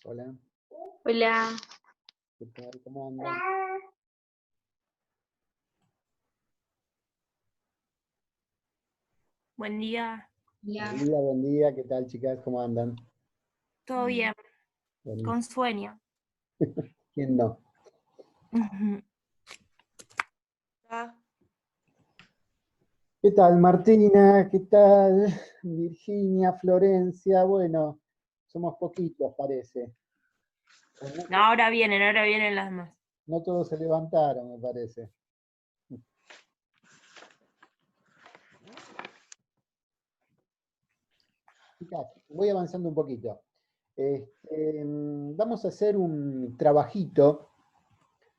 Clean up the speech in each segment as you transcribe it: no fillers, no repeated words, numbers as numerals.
Hola, Hola, ¿qué tal? ¿Cómo andan? buen día. Buen día, ¿qué tal, chicas? ¿Cómo andan? ¿Todo bien? Con Buenísimo. sueño. ¿Quién no? Ujú. ¿Qué tal, Martina? ¿Qué tal, Virginia, Florencia? Bueno, somos poquitos, parece. Pues no, Ahora vienen las demás. no todos se levantaron, me parece. Chicas, voy avanzando un poquito. Vamos a hacer un trabajito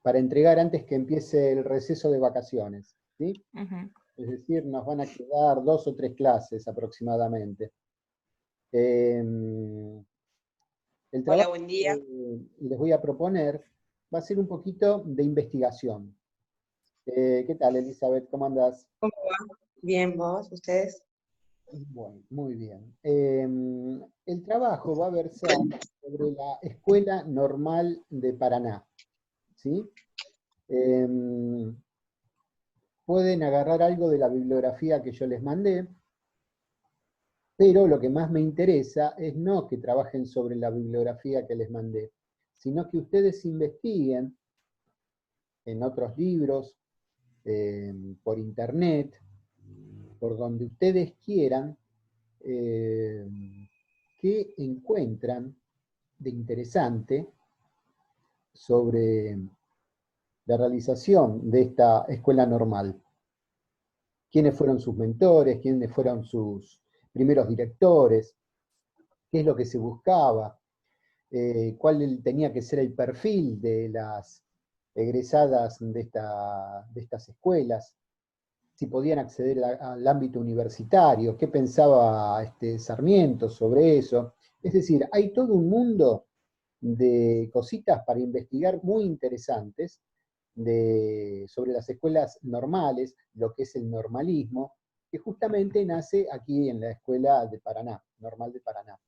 para entregar antes que empiece el receso de vacaciones, ¿sí? Ujú. Es decir, nos van a quedar 2 o 3 clases aproximadamente. Eh, el Hola, trabajo buen día. que les voy a proponer va a ser un poquito de investigación. ¿Qué tal, Elizabeth? ¿Cómo andás? ¿Cómo va? Bien, vos, ustedes. Bueno, muy bien. El trabajo va a versar sobre la Escuela Normal de Paraná, ¿sí? Eh, Pueden agarrar algo de la bibliografía que yo les mandé, pero lo que más me interesa es no que trabajen sobre la bibliografía que les mandé, sino que ustedes investiguen en otros libros, por internet, por donde ustedes quieran, eh, qué encuentran de interesante sobre la realización de esta escuela normal. ¿Quiénes fueron sus mentores? ¿Quiénes fueron sus primeros directores? ¿Qué es lo que se buscaba? ¿Cuál tenía que ser el perfil de las egresadas de estas escuelas? Si podían acceder al ámbito universitario, qué pensaba Sarmiento sobre eso. Es decir, hay todo un mundo de cositas para investigar muy interesantes sobre las escuelas normales, lo que es el normalismo, que justamente nace aquí en la escuela de Paraná, Normal de Paraná.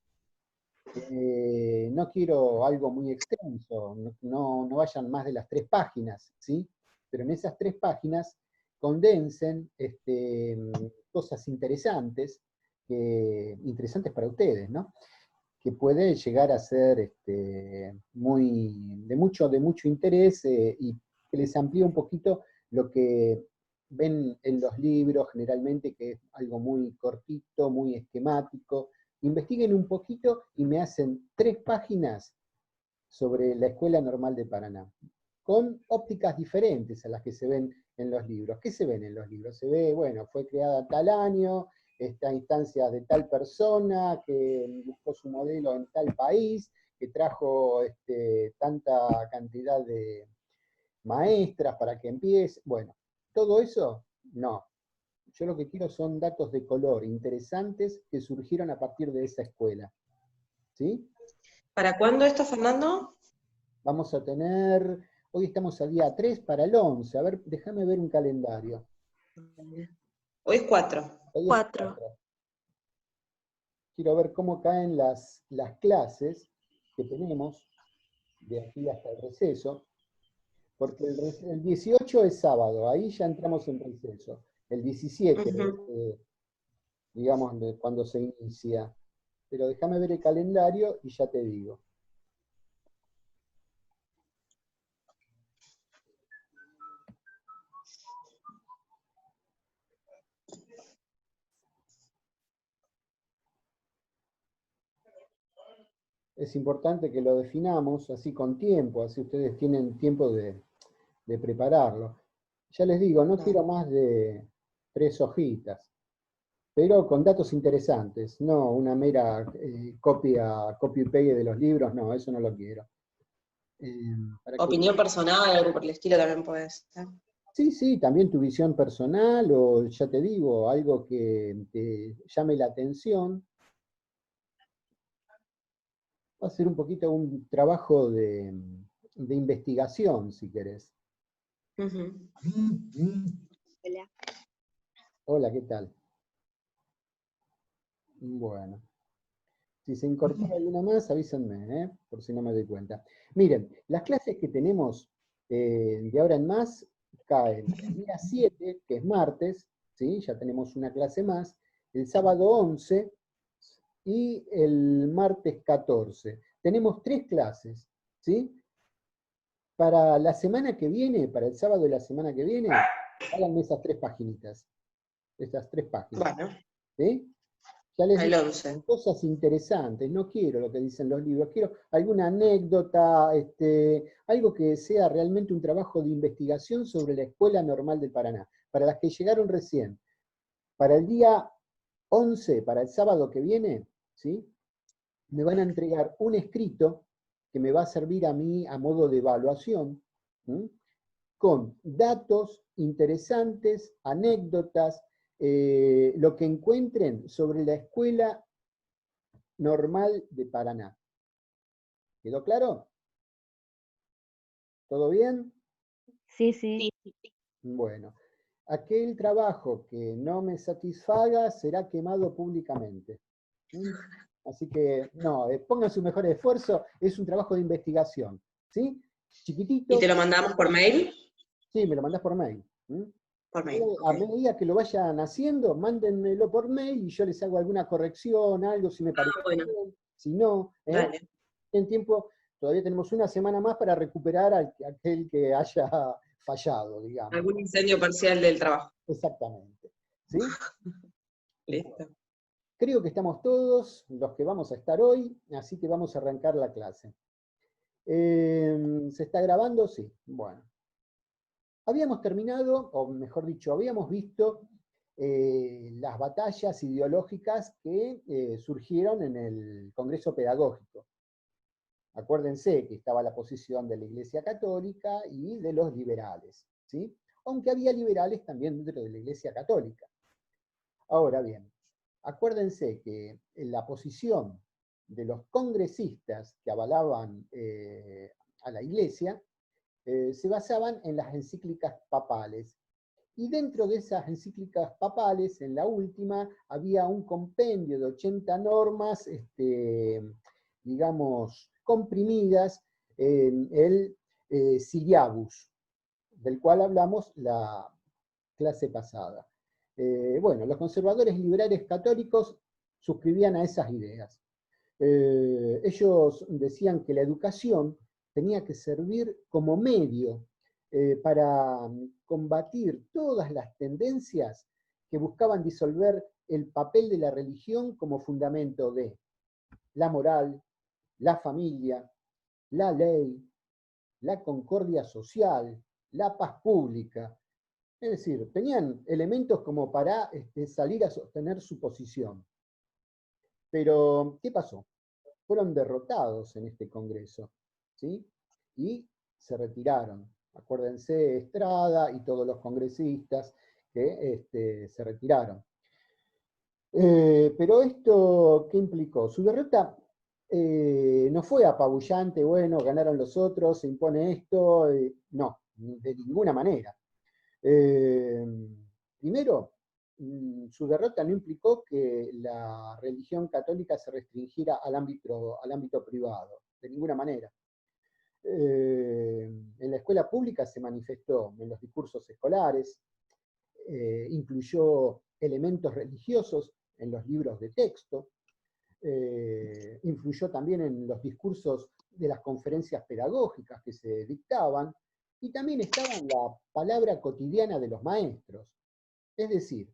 No quiero algo muy extenso, no vayan más de las 3 páginas, ¿sí? Pero en esas 3 páginas condensen cosas interesantes, interesantes para ustedes, ¿no? Que puede llegar a ser de mucho interés, y que les amplíe un poquito lo que ven en los libros generalmente, que es algo muy cortito, muy esquemático. Investiguen un poquito y me hacen 3 páginas sobre la Escuela Normal de Paraná, con ópticas diferentes a las que se ven en los libros. ¿Qué se ven en los libros? Se ve, bueno, fue creada tal año, esta instancia de tal persona que buscó su modelo en tal país, que trajo tanta cantidad de maestras para que empiece. Bueno, todo eso, no. Yo lo que quiero son datos de color interesantes que surgieron a partir de esa escuela. ¿Sí? ¿Para cuándo esto, Fernando? Vamos a tener, hoy estamos al día 3 para el 11. A ver, déjame ver un calendario. Hoy es 4. Hoy es 4. 4. Quiero ver cómo caen las clases que tenemos de aquí hasta el receso, porque el 18 es sábado, ahí ya entramos en receso. El 17 es, digamos, cuando se inicia. Pero déjame ver el calendario y ya te digo. Es importante que lo definamos así con tiempo, así ustedes tienen tiempo de prepararlo. Ya les digo, no quiero más de 3 hojitas, pero con datos interesantes, no una mera copia y pegue de los libros, no, eso no lo quiero. Para que, Opinión personal, algo por el estilo también puede ser. sí, sí, también tu visión personal o ya te digo, algo que te llame la atención. Va a ser un poquito un trabajo de investigación, si querés. Ujú. Hola. Hola, ¿qué tal? Bueno. Si se incorpora alguna más, avísenme, por si no me doy cuenta. Miren, las clases que tenemos de ahora en más caen el día 7, que es martes, ¿sí? Ya tenemos una clase más, el sábado 11 y el martes 14. Tenemos 3 clases, ¿sí? Para la semana que viene, para el sábado de la semana que viene, háganme esas 3 paginitas. Esas 3 páginas. Bueno, ¿Sí? Ya les el digo 11. cosas interesantes, no quiero lo que dicen los libros, quiero alguna anécdota, algo que sea realmente un trabajo de investigación sobre la Escuela Normal del Paraná. Para las que llegaron recién, para el día 11, para el sábado que viene, ¿sí? Me van a entregar un escrito que me va a servir a mí a modo de evaluación, ¿sí? Con datos interesantes, anécdotas, lo que encuentren sobre la Escuela Normal de Paraná. ¿Quedó claro? ¿Todo bien? Sí, sí. Bueno, aquel trabajo que no me satisfaga será quemado públicamente. ¿Mm? Así que, no, pongan su mejor esfuerzo, es un trabajo de investigación. ¿Sí? ¿Y te Chiquitito, lo mandamos por mail? sí, me lo mandás por mail. ¿Mm? Por mail, A ok. medida que lo vayan haciendo, mándenmelo por mail y yo les hago alguna corrección, algo, si me parece Bueno, bien, si no, dale. en tiempo, todavía tenemos una semana más para recuperar aquel que haya fallado, digamos. Algún incendio parcial del trabajo. Exactamente. ¿Sí? Listo. Creo que estamos todos los que vamos a estar hoy, así que vamos a arrancar la clase. ¿Se está grabando? Sí. Bueno. Habíamos terminado, o mejor dicho, habíamos visto las batallas ideológicas que surgieron en el Congreso Pedagógico. Acuérdense que estaba la posición de la Iglesia Católica y de los liberales, ¿sí? Aunque había liberales también dentro de la Iglesia Católica. Ahora bien, acuérdense que la posición de los congresistas que avalaban a la Iglesia se basaban en las encíclicas papales. Y dentro de esas encíclicas papales, en la última, había un compendio de 80 normas, digamos, comprimidas en el Syllabus, del cual hablamos la clase pasada. Bueno, los conservadores liberales católicos suscribían a esas ideas. Ellos decían que la educación tenía que servir como medio para combatir todas las tendencias que buscaban disolver el papel de la religión como fundamento de la moral, la familia, la ley, la concordia social, la paz pública. Es decir, tenían elementos como para salir a sostener su posición. Pero, ¿qué pasó? Fueron derrotados en este Congreso, ¿sí? Y se retiraron. Acuérdense, Estrada y todos los congresistas que se retiraron. Pero esto, ¿qué implicó? Su derrota no fue apabullante, bueno, ganaron los otros, se impone esto, no, de ninguna manera. Primero, su derrota no implicó que la religión católica se restringiera al ámbito privado, de ninguna manera. En la escuela pública se manifestó en los discursos escolares, incluyó elementos religiosos en los libros de texto, influyó también en los discursos de las conferencias pedagógicas que se dictaban, y también estaba en la palabra cotidiana de los maestros. Es decir,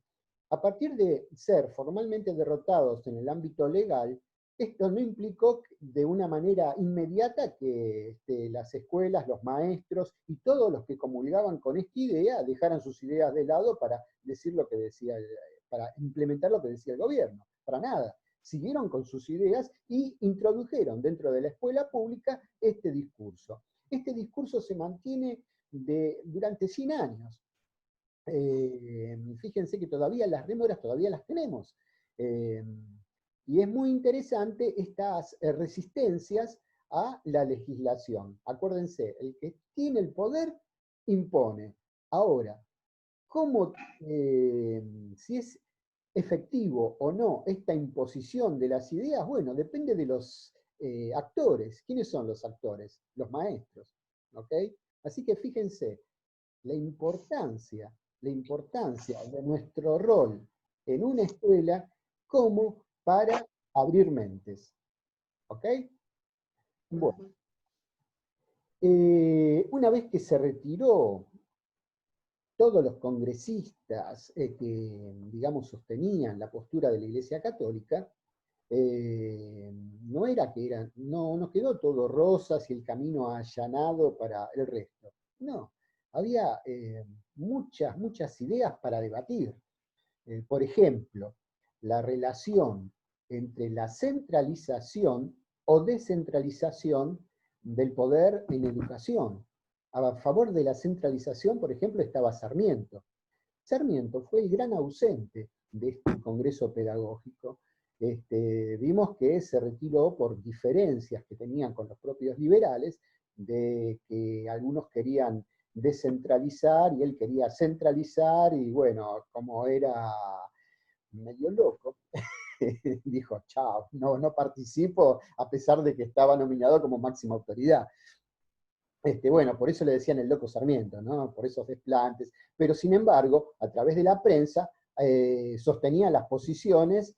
a partir de ser formalmente derrotados en el ámbito legal, esto no implicó de una manera inmediata que las escuelas, los maestros y todos los que comulgaban con esta idea dejaran sus ideas de lado para decir lo que decía, para implementar lo que decía el gobierno. Para nada. Siguieron con sus ideas y introdujeron dentro de la escuela pública este discurso. Este discurso se mantiene durante 100 años. Fíjense que todavía las rémoras todavía las tenemos. Y es muy interesante estas resistencias a la legislación. Acuérdense, el que tiene el poder impone. Ahora, ¿cómo, si es efectivo o no esta imposición de las ideas? Bueno, depende de los actores. ¿Quiénes son los actores? Los maestros. ¿Ok? Así que fíjense, la importancia de nuestro rol en una escuela como para abrir mentes. ¿Ok? Bueno, una vez que se retiró todos los congresistas que, digamos, sostenían la postura de la Iglesia Católica, no era que eran, no quedó todo rosas y el camino allanado para el resto. No, había muchas ideas para debatir. Por ejemplo, la relación entre la centralización o descentralización del poder en educación. A favor de la centralización, por ejemplo, estaba Sarmiento. Sarmiento fue el gran ausente de este Congreso Pedagógico. Vimos que se retiró por diferencias que tenían con los propios liberales, de que algunos querían descentralizar y él quería centralizar, y bueno, como era medio loco, dijo, chao, no participo, a pesar de que estaba nominado como máxima autoridad. Bueno, por eso le decían el loco Sarmiento, ¿no? Por esos desplantes, pero sin embargo, a través de la prensa, sostenía las posiciones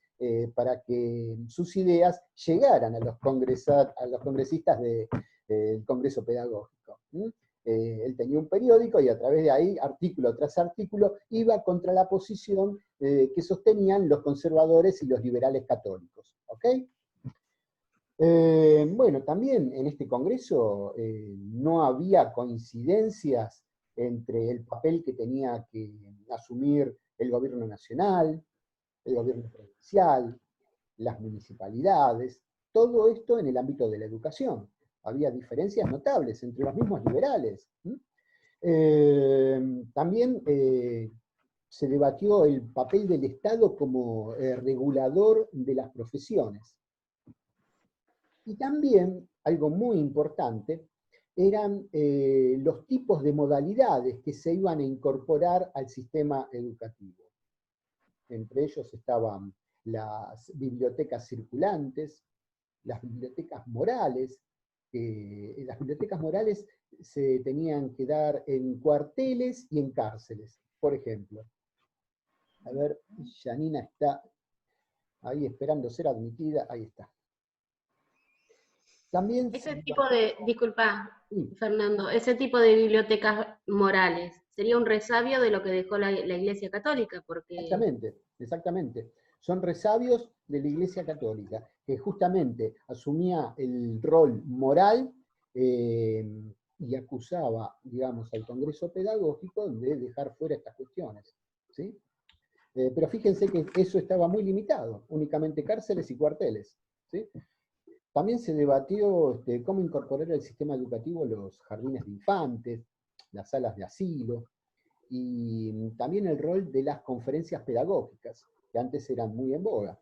para que sus ideas llegaran a los congresistas del Congreso Pedagógico. Él tenía un periódico y a través de ahí, artículo tras artículo, iba contra la posición que sostenían los conservadores y los liberales católicos. ¿Ok? Bueno, también en este Congreso no había coincidencias entre el papel que tenía que asumir el gobierno nacional, el gobierno provincial, las municipalidades, todo esto en el ámbito de la educación. Había diferencias notables entre los mismos liberales. También se debatió el papel del Estado como regulador de las profesiones. Y también, algo muy importante, eran los tipos de modalidades que se iban a incorporar al sistema educativo. Entre ellos estaban las bibliotecas circulantes, las bibliotecas morales. Las bibliotecas morales se tenían que dar en cuarteles y en cárceles, por ejemplo. A ver, Janina está ahí esperando ser admitida, ahí está. También ese tipo de, disculpa, sí. Fernando, ese tipo de bibliotecas morales sería un resabio de lo que dejó la Iglesia Católica, porque... Exactamente. Son resabios de la Iglesia Católica, que justamente asumía el rol moral y acusaba, digamos, al Congreso Pedagógico de dejar fuera estas cuestiones. ¿Sí? Pero fíjense que eso estaba muy limitado, únicamente cárceles y cuarteles. ¿Sí? También se debatió cómo incorporar al sistema educativo los jardines de infantes, las salas de asilo, y también el rol de las conferencias pedagógicas, que antes eran muy en boga.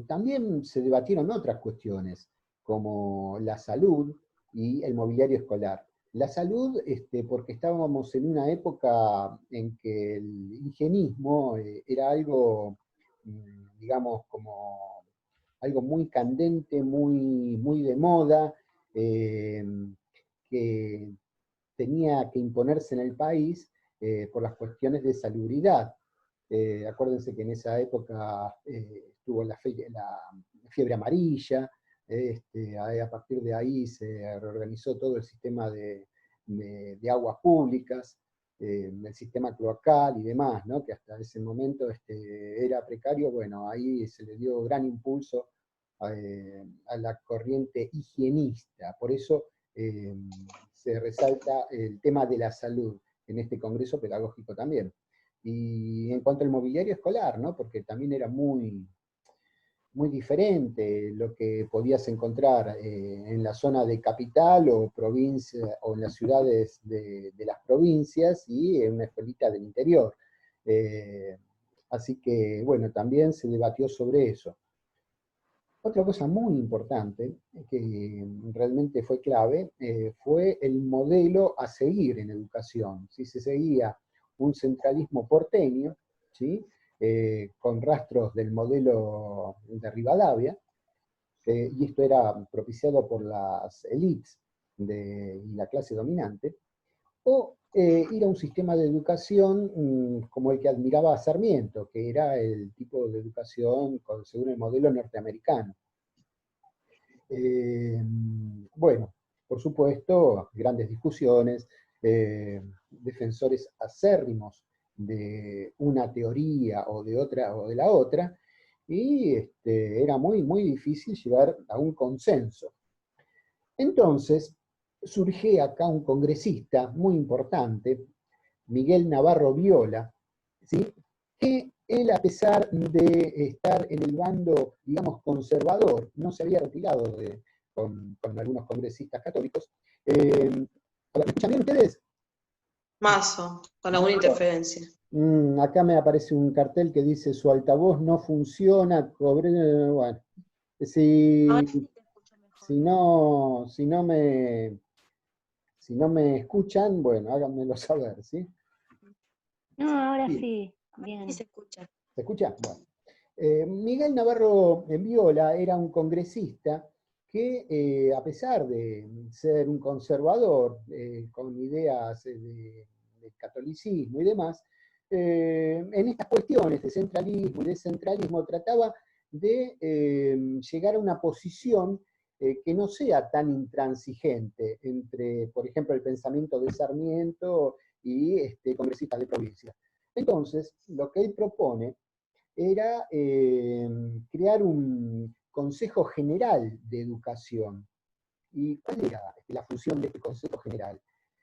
También se debatieron otras cuestiones, como la salud y el mobiliario escolar. La salud, porque estábamos en una época en que el higienismo era algo, digamos, como algo muy candente, muy de moda, que tenía que imponerse en el país por las cuestiones de salubridad. Acuérdense que en esa época estuvo la fiebre amarilla, a partir de ahí se reorganizó todo el sistema de aguas públicas, el sistema cloacal y demás, ¿no? Que hasta ese momento era precario. Bueno, ahí se le dio gran impulso a la corriente higienista. Por eso se resalta el tema de la salud en este Congreso Pedagógico también. Y en cuanto al mobiliario escolar, ¿no? Porque también era muy diferente lo que podías encontrar en la zona de capital o provincia, o en las ciudades de las provincias, y en una escuelita del interior. Así que, bueno, también se debatió sobre eso. Otra cosa muy importante, que realmente fue clave, fue el modelo a seguir en educación. Si se seguía un centralismo porteño, ¿sí? con rastros del modelo de Rivadavia, y esto era propiciado por las élites y la clase dominante, o ir a un sistema de educación como el que admiraba Sarmiento, que era el tipo de educación según el modelo norteamericano. Bueno, por supuesto, grandes discusiones, defensores acérrimos de una teoría o de otra o de la otra, y era muy, muy difícil llegar a un consenso. Entonces, surge acá un congresista muy importante, Miguel Navarro Viola, ¿sí? Que él, a pesar de estar en el bando, digamos, conservador, no se había retirado con algunos congresistas católicos. ¿Me escuchan bien ustedes? Mazo, con alguna interferencia. Acá me aparece un cartel que dice su altavoz no funciona, bueno, si no me escuchan, bueno, háganmelo saber, ¿sí? No, ahora Bien. sí, bien. Sí se escucha. ¿Se escucha? Bueno. Miguel Navarro Viola era un congresista que, a pesar de ser un conservador, con ideas de catolicismo y demás, en estas cuestiones de centralismo y descentralismo trataba de llegar a una posición que no sea tan intransigente entre, por ejemplo, el pensamiento de Sarmiento y congresistas de provincia. Entonces, lo que él propone era crear un Consejo General de Educación. ¿Y cuál era la función de este Consejo General?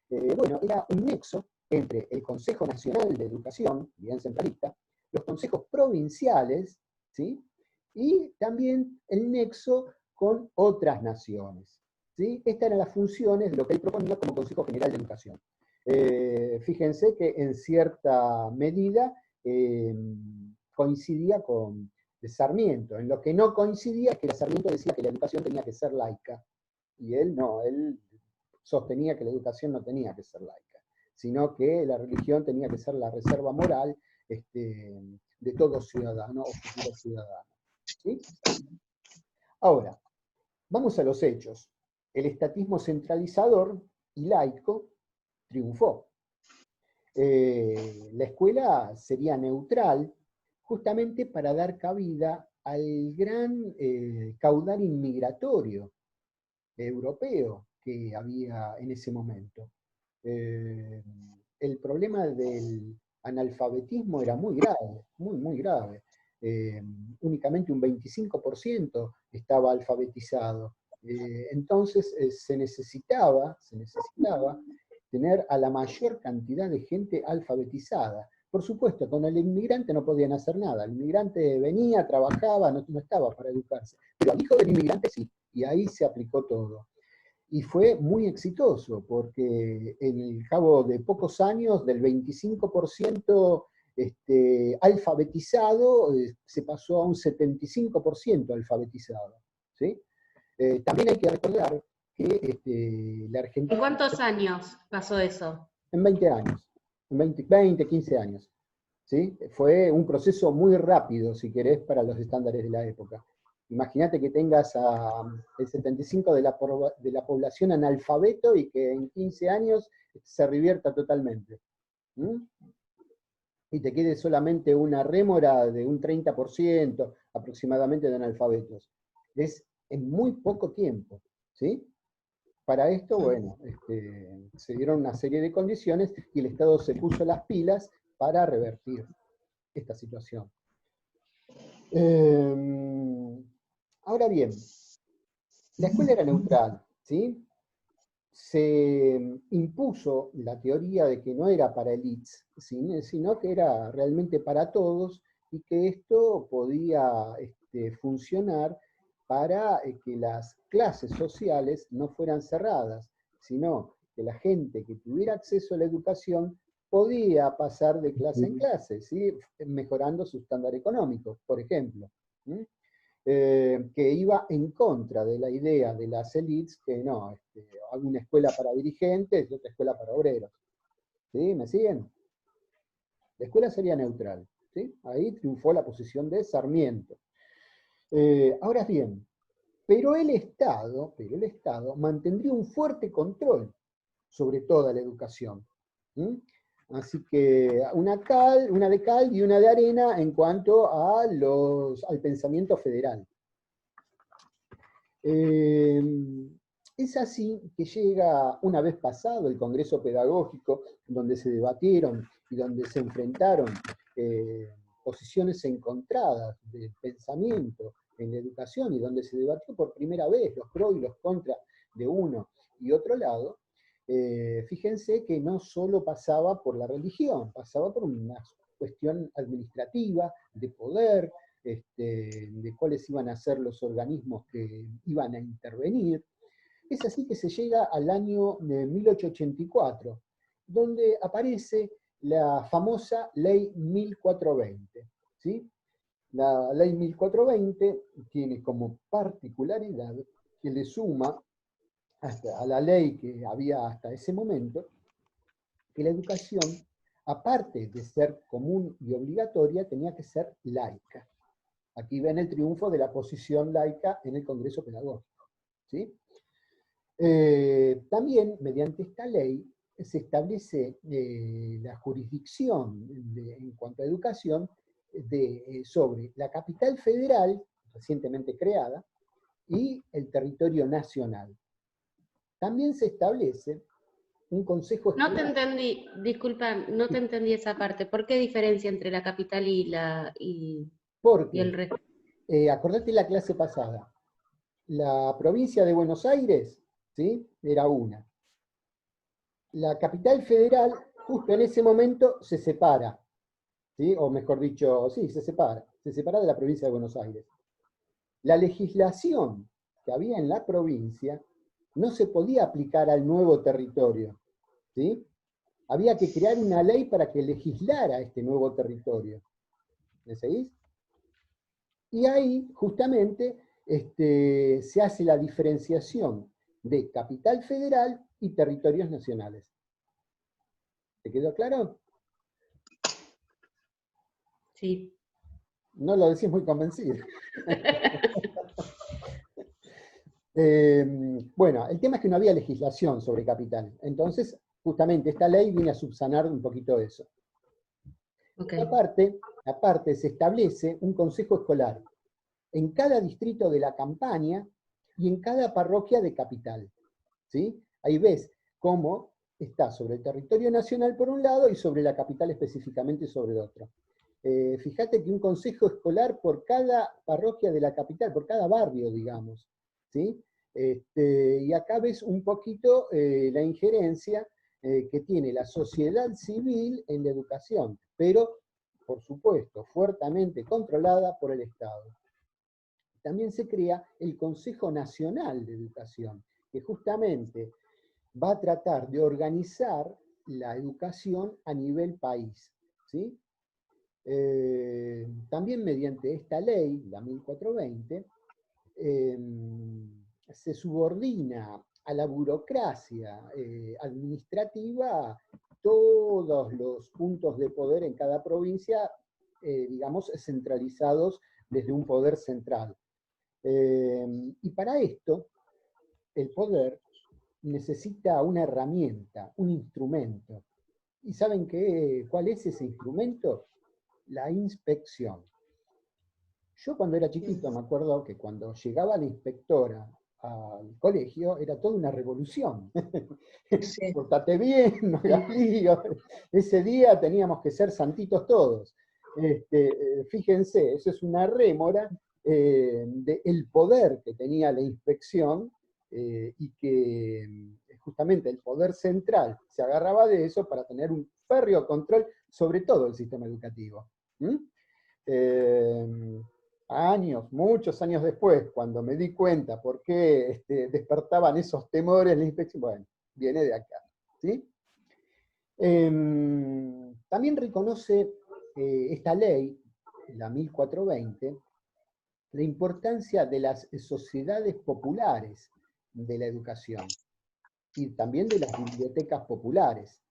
Bueno, era un nexo entre el Consejo Nacional de Educación, bien centralista, los consejos provinciales, ¿sí? Y también el nexo con otras naciones, ¿sí? Estas eran las funciones de lo que él proponía como Consejo General de Educación. Fíjense que en cierta medida coincidía con Sarmiento. En lo que no coincidía es que Sarmiento decía que la educación tenía que ser laica, y él no, él sostenía que la educación no tenía que ser laica, sino que la religión tenía que ser la reserva moral de todo ciudadano o futuro ciudadano. ¿Sí? Ahora, vamos a los hechos. El estatismo centralizador y laico triunfó. La escuela sería neutral justamente para dar cabida al gran caudal inmigratorio europeo que había en ese momento. El problema del analfabetismo era muy grave, muy, muy grave. Únicamente un 25% estaba alfabetizado. Entonces se necesitaba tener a la mayor cantidad de gente alfabetizada. Por supuesto, con el inmigrante no podían hacer nada. El inmigrante venía, trabajaba, no estaba para educarse. Pero al hijo del inmigrante sí, y ahí se aplicó todo. Y fue muy exitoso, porque en el cabo de pocos años, del 25% alfabetizado, se pasó a un 75% alfabetizado. ¿Sí? También hay que recordar que la Argentina... ¿En cuántos años pasó eso? En 20 años, en 20, 15 años. ¿Sí? Fue un proceso muy rápido, si querés, para los estándares de la época. Imagínate que tengas el 75% de la población analfabeto y que en 15 años se revierta totalmente. Y te quede solamente una rémora de un 30% aproximadamente de analfabetos. Es en muy poco tiempo. ¿Sí? Para esto, bueno, se dieron una serie de condiciones y el Estado se puso las pilas para revertir esta situación. Ahora bien, la escuela era neutral, ¿sí? Se impuso la teoría de que no era para elites, sino que era realmente para todos, y que esto podía funcionar para que las clases sociales no fueran cerradas, sino que la gente que tuviera acceso a la educación podía pasar de clase en clase, ¿sí? Mejorando su estándar económico, por ejemplo. Que iba en contra de la idea de las élites que no, una escuela para dirigentes y otra escuela para obreros. ¿Sí? ¿Me siguen? La escuela sería neutral. ¿sí? Ahí triunfó la posición de Sarmiento. Ahora bien, pero el Estado mantendría un fuerte control sobre toda la educación. ¿Mm? Así que una de cal y una de arena en cuanto a al pensamiento federal. Es así que llega, una vez pasado el Congreso Pedagógico, donde se debatieron y donde se enfrentaron posiciones encontradas del pensamiento en la educación y donde se debatió por primera vez los pros y los contras de uno y otro lado, fíjense que no solo pasaba por la religión, pasaba por una cuestión administrativa, de poder, de cuáles iban a ser los organismos que iban a intervenir. Es así que se llega al año de 1884, donde aparece la famosa Ley 1420. ¿Sí? La Ley 1420 tiene como particularidad que le suma a la ley que había hasta ese momento, que la educación, aparte de ser común y obligatoria, tenía que ser laica. Aquí ven el triunfo de la posición laica en el Congreso Pedagógico. ¿Sí? También, mediante esta ley, se establece la jurisdicción en cuanto a educación sobre la capital federal, recientemente creada, y el territorio nacional. También se establece un consejo escolar. No te entendí, disculpa, no te entendí esa parte. ¿Por qué diferencia entre la capital y el resto? Acordate la clase pasada. La provincia de Buenos Aires, ¿sí? Era una. La capital federal, justo en ese momento, se separa, ¿sí? O mejor dicho, sí, se separa de la provincia de Buenos Aires. La legislación que había en la provincia no se podía aplicar al nuevo territorio, ¿sí? Había que crear una ley para que legislara este nuevo territorio. ¿Me seguís? Y ahí, justamente, se hace la diferenciación de capital federal y territorios nacionales. ¿Te quedó claro? Sí. No lo decís muy convencido. Bueno, el tema es que no había legislación sobre capital. Entonces, justamente esta ley viene a subsanar un poquito eso. Okay. Aparte, se establece un consejo escolar en cada distrito de la campaña y en cada parroquia de capital. ¿Sí? Ahí ves cómo está sobre el territorio nacional por un lado y sobre la capital específicamente sobre el otro. Fíjate que un consejo escolar por cada parroquia de la capital, por cada barrio, digamos. ¿Sí? Y acá ves un poquito la injerencia que tiene la sociedad civil en la educación, pero, por supuesto, fuertemente controlada por el Estado. También se crea el Consejo Nacional de Educación, que justamente va a tratar de organizar la educación a nivel país. ¿Sí? También mediante esta ley, la 1420, se subordina a la burocracia administrativa todos los puntos de poder en cada provincia, digamos, centralizados desde un poder central. Y para esto, el poder necesita una herramienta, un instrumento. ¿Y saben cuál es ese instrumento? La inspección. Yo cuando era chiquito me acuerdo que cuando llegaba la inspectora al colegio era toda una revolución. Sí. Portate bien, no hagas lío. Ese día teníamos que ser santitos todos. Fíjense, eso es una rémora del poder que tenía la inspección y que justamente el poder central se agarraba de eso para tener un férreo control sobre todo el sistema educativo. Muchos años después, cuando me di cuenta por qué despertaban esos temores la inspección, bueno, viene de acá. ¿Sí? También reconoce esta ley, la 1420, la importancia de las sociedades populares de la educación y también de las bibliotecas populares,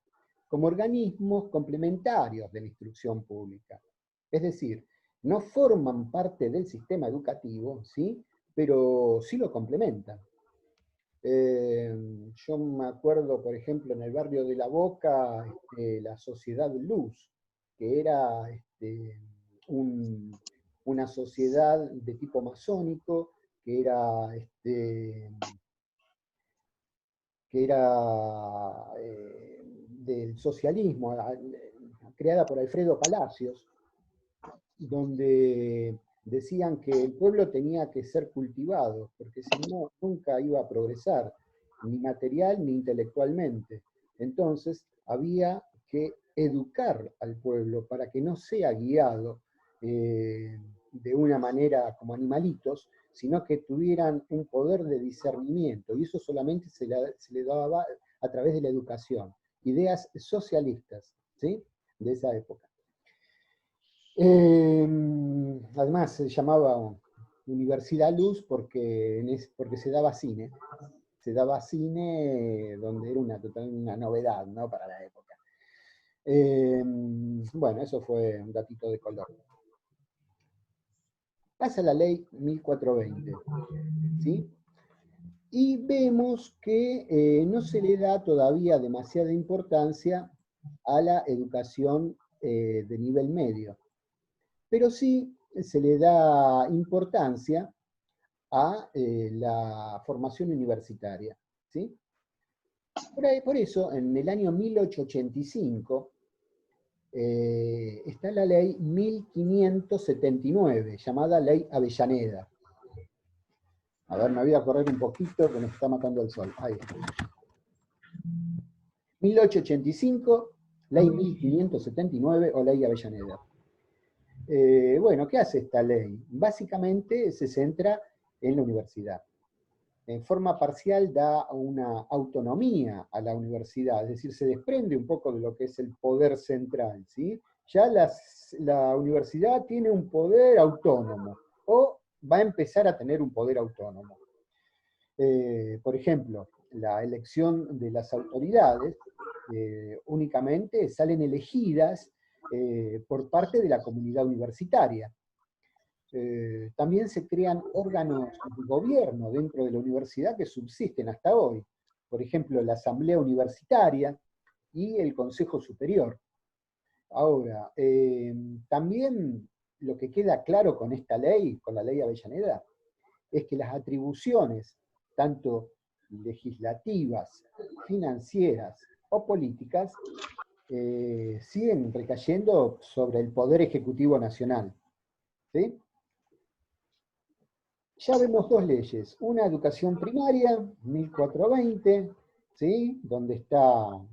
como organismos complementarios de la instrucción pública. Es decir, no forman parte del sistema educativo, ¿sí? Pero sí lo complementan. Yo me acuerdo, por ejemplo, en el barrio de La Boca, la Sociedad Luz, que era una sociedad de tipo masónico, que era del socialismo, creada por Alfredo Palacios, donde decían que el pueblo tenía que ser cultivado, porque si no, nunca iba a progresar, ni material ni intelectualmente. Entonces, había que educar al pueblo para que no sea guiado de una manera como animalitos, sino que tuvieran un poder de discernimiento, y eso solamente se le daba a través de la educación. Ideas socialistas, ¿sí?, de esa época. Además se llamaba Universidad Luz porque se daba cine. Se daba cine donde era una novedad, ¿no?, para la época. Bueno, eso fue un datito de color. Pasa la ley 1420, ¿sí? Y vemos que no se le da todavía demasiada importancia a la educación de nivel medio, pero sí se le da importancia a la formación universitaria, ¿sí? Por eso, en el año 1885, está la ley 1579, llamada Ley Avellaneda. A ver, me voy a correr un poquito, que nos está matando el sol. Ahí está. 1885, Ley 1579 o Ley Avellaneda. Bueno, ¿qué hace esta ley? Básicamente se centra en la universidad. En forma parcial da una autonomía a la universidad, es decir, se desprende un poco de lo que es el poder central, ¿sí? Ya la universidad tiene un poder autónomo, o va a empezar a tener un poder autónomo. Por ejemplo, la elección de las autoridades únicamente salen elegidas por parte de la comunidad universitaria. También se crean órganos de gobierno dentro de la universidad que subsisten hasta hoy. Por ejemplo, la Asamblea Universitaria y el Consejo Superior. Ahora, también lo que queda claro con esta ley, con la ley Avellaneda, es que las atribuciones, tanto legislativas, financieras o políticas, siguen recayendo sobre el Poder Ejecutivo Nacional, ¿sí? Ya vemos dos leyes, una educación primaria, 1420, ¿sí?, donde está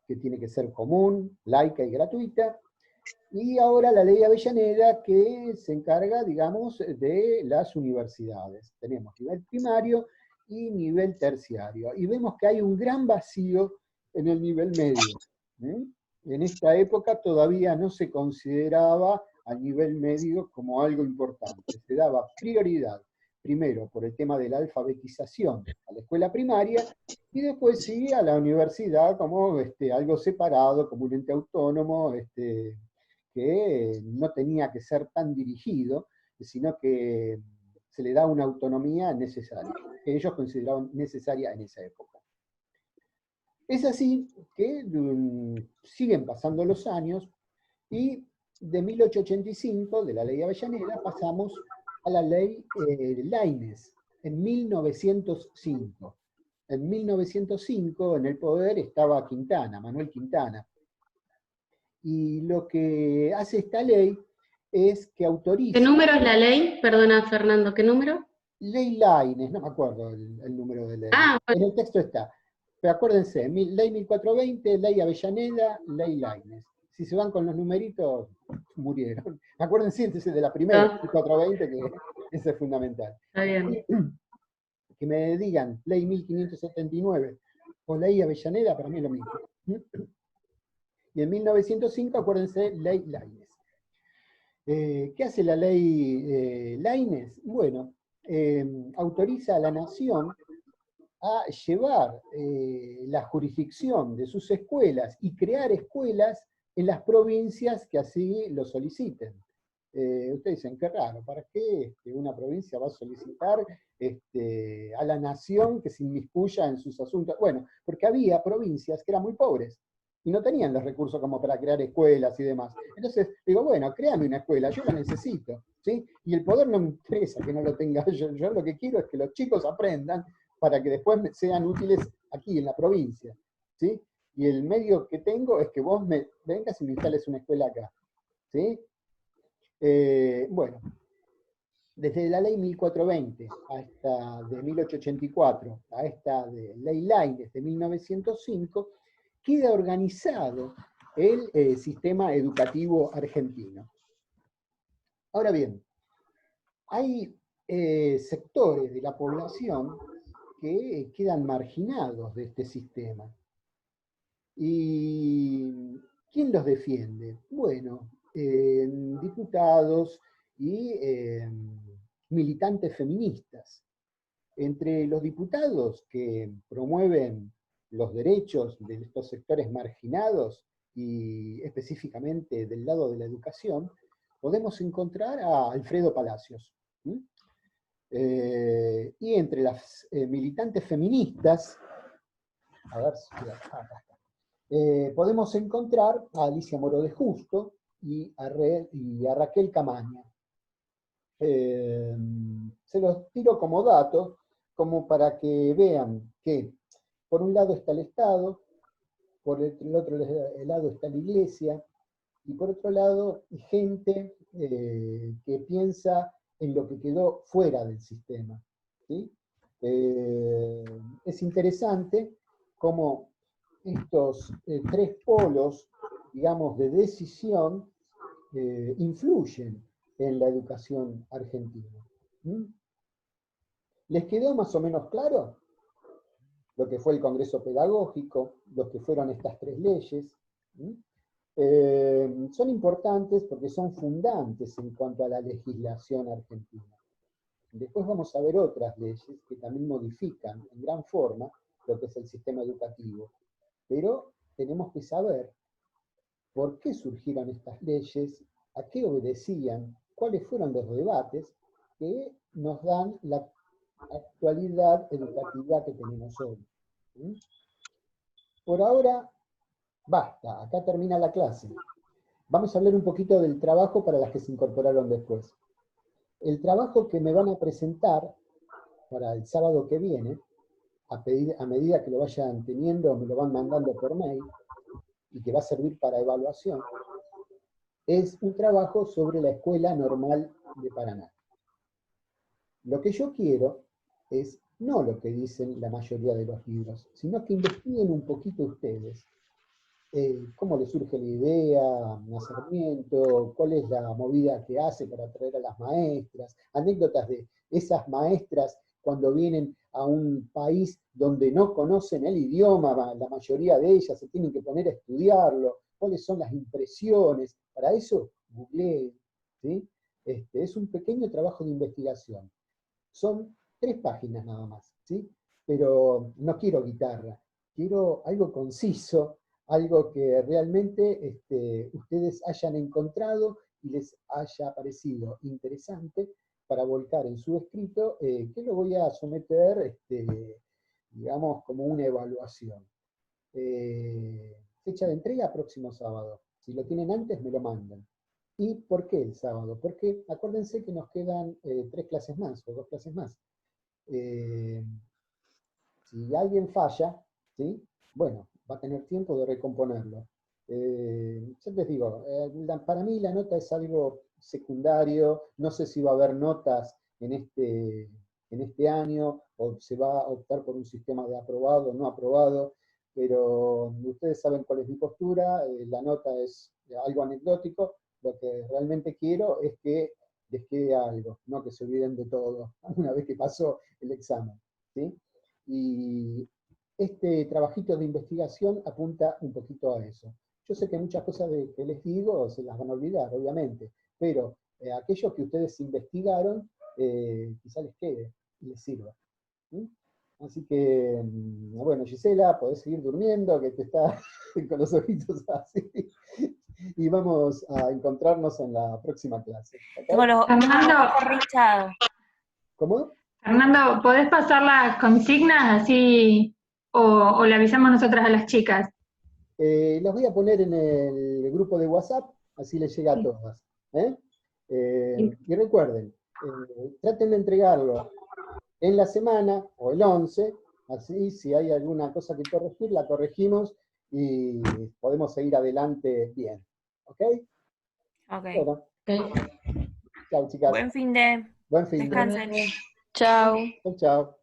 que tiene que ser común, laica y gratuita, y ahora la ley Avellaneda que se encarga, digamos, de las universidades. Tenemos nivel primario y nivel terciario, y vemos que hay un gran vacío en el nivel medio. En esta época todavía no se consideraba al nivel medio como algo importante, se daba prioridad primero por el tema de la alfabetización a la escuela primaria, y después sí a la universidad como algo separado, como un ente autónomo, que no tenía que ser tan dirigido, sino que se le da una autonomía necesaria, que ellos consideraban necesaria en esa época. Es así que siguen pasando los años, y de 1885, de la ley Avellaneda, pasamos a la ley Laínez, en 1905. En 1905, en el poder estaba Quintana, Manuel Quintana. Y lo que hace esta ley es que autoriza... ¿Qué número es la ley? Perdona, Fernando, ¿qué número? Ley Laínez, no me acuerdo el número de ley. Ah, bueno. En el texto está. Pero acuérdense, ley 1420, ley Avellaneda, ley Laínez. Si se van con los numeritos, murieron. Acuérdense de la primera, 1420, que ese es fundamental. Está bien. Que me digan ley 1579 o ley Avellaneda, para mí es lo mismo. Y en 1905, acuérdense, ley Laínez. ¿Qué hace la ley Laínez? Bueno, autoriza a la nación a llevar la jurisdicción de sus escuelas y crear escuelas en las provincias que así lo soliciten. Ustedes dicen, qué raro, ¿para qué una provincia va a solicitar a la nación que se inmiscuya en sus asuntos? Bueno, porque había provincias que eran muy pobres y no tenían los recursos como para crear escuelas y demás. Entonces, digo, bueno, créame una escuela, yo la necesito, ¿sí? Y el poder no me interesa que no lo tenga yo lo que quiero es que los chicos aprendan para que después sean útiles aquí en la provincia, ¿sí? Y el medio que tengo es que vos me vengas y me instales una escuela acá, ¿sí? Bueno, desde la ley 1420 hasta de 1884 a esta de ley Laínez de 1905, queda organizado el sistema educativo argentino. Ahora bien, hay sectores de la población que quedan marginados de este sistema. ¿Y quién los defiende? Bueno, diputados y militantes feministas. Entre los diputados que promueven los derechos de estos sectores marginados y específicamente del lado de la educación, podemos encontrar a Alfredo Palacios. Y entre las militantes feministas, a ver si acá está. Podemos encontrar a Alicia Moro de Justo y a Raquel Camaña. Se los tiro como datos, como para que vean que por un lado está el Estado, por el otro lado está la Iglesia, y por otro lado gente que piensa en lo que quedó fuera del sistema, ¿sí? Es interesante cómo estos tres polos, digamos, de decisión influyen en la educación argentina. ¿Les quedó más o menos claro lo que fue el Congreso Pedagógico, lo que fueron estas tres leyes? Son importantes porque son fundantes en cuanto a la legislación argentina. Después vamos a ver otras leyes que también modifican en gran forma lo que es el sistema educativo. Pero tenemos que saber por qué surgieron estas leyes, a qué obedecían, cuáles fueron los debates que nos dan la actualidad educativa que tenemos hoy. Por ahora, basta, acá termina la clase. Vamos a hablar un poquito del trabajo para las que se incorporaron después. El trabajo que me van a presentar para el sábado que viene, a medida que lo vayan teniendo, me lo van mandando por mail, y que va a servir para evaluación, es un trabajo sobre la Escuela Normal de Paraná. Lo que yo quiero es no lo que dicen la mayoría de los libros, sino que investiguen un poquito ustedes cómo les surge la idea a Sarmiento, cuál es la movida que hace para atraer a las maestras, anécdotas de esas maestras cuando vienen a un país donde no conocen el idioma, la mayoría de ellas se tienen que poner a estudiarlo, cuáles son las impresiones. Para eso, googleen, ¿sí? Es un pequeño trabajo de investigación. Son 3 páginas nada más, ¿sí? Pero no quiero guitarra, quiero algo conciso, algo que realmente ustedes hayan encontrado y les haya parecido interesante para volcar en su escrito, que lo voy a someter, digamos, como una evaluación. Fecha de entrega, próximo sábado. Si lo tienen antes, me lo mandan. ¿Y por qué el sábado? Porque acuérdense que nos quedan 3 clases más, o 2 clases más. Si alguien falla, ¿sí? Bueno, va a tener tiempo de recomponerlo. Yo les digo, para mí la nota es algo secundario, no sé si va a haber notas en este año, o se va a optar por un sistema de aprobado o no aprobado, pero ustedes saben cuál es mi postura, la nota es algo anecdótico, lo que realmente quiero es que les quede algo, no que se olviden de todo una vez que pasó el examen, ¿sí? Y este trabajito de investigación apunta un poquito a eso. Yo sé que muchas cosas que les digo se las van a olvidar, obviamente, pero aquello que ustedes investigaron, quizá les quede y les sirva. ¿Sí? Así que, bueno, Gisela, podés seguir durmiendo, que te está con los ojitos así. Y vamos a encontrarnos en la próxima clase. ¿Ok? Tengo los Fernando. ojos re hinchados. ¿Cómo? Fernando, ¿podés pasar las consignas así o le avisamos nosotras a las chicas? Las voy a poner en el grupo de WhatsApp, así les llega a todas. Y recuerden, traten de entregarlo en la semana o el 11, así si hay alguna cosa que corregir, la corregimos y podemos seguir adelante bien. ¿Ok? Ok. Bueno, Ok. chao chicas. Buen fin de. Buen fin de. Descansen. Chao. Chao, chao.